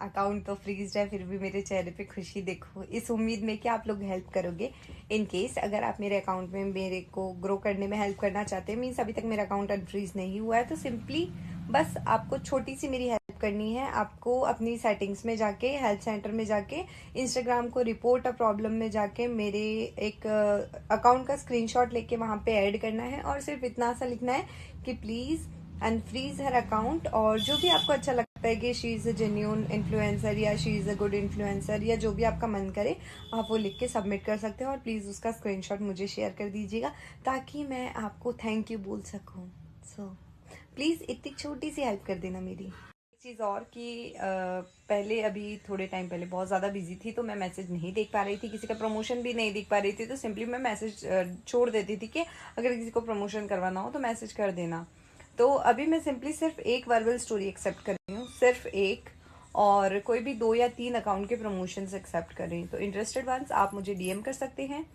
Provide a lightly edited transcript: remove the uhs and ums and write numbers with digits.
Account तो freeze है, फिर भी मेरे चेहरे पे खुशी देखो, इस उम्मीद में कि आप लोग हेल्प करोगे। इन केस अगर आप मेरे अकाउंट में मेरे को ग्रो करने में हेल्प करना चाहते हैं, मीन्स अभी तक मेरा अकाउंट अनफ्रीज नहीं हुआ है, तो सिंपली बस आपको छोटी सी मेरी हेल्प करनी है। आपको अपनी सेटिंग्स में जाके, हेल्प सेंटर में जाके, इंस्टाग्राम को रिपोर्ट अ प्रॉब्लम में जाके मेरे एक अकाउंट का स्क्रीनशॉट लेके वहां पे ऐड करना है, और सिर्फ इतना सा लिखना है कि प्लीज अनफ्रीज हर अकाउंट। और जो भी आपको अच्छा लगता है कि she is a genuine influencer या she is a good influencer, या जो भी आपका मन करे आप वो लिख के सबमिट कर सकते हो, और प्लीज उसका स्क्रीनशॉट मुझे शेयर कर दीजिएगा ताकि मैं आपको थैंक यू बोल सकूं। सो प्लीज इतनी छोटी सी हेल्प कर देना मेरी। एक चीज और कि पहले, अभी थोड़े टाइम पहले बहुत ज्यादा बिजी थी, तो मैं मैसेज नहीं देख पा रही थी, किसी का प्रमोशन भी नहीं देख पा रही थी, तो सिंपली मैं मैसेज छोड़ देती थी कि अगर किसी को प्रमोशन करवाना हो तो मैसेज कर देना। तो अभी मैं सिंपली सिर्फ एक वर्बल स्टोरी एक्सेप्ट कर रही हूँ, सिर्फ एक, और कोई भी 2 या 3 अकाउंट के प्रमोशन एक्सेप्ट कर रही हूँ। तो इंटरेस्टेड वंस आप मुझे डीएम कर सकते हैं।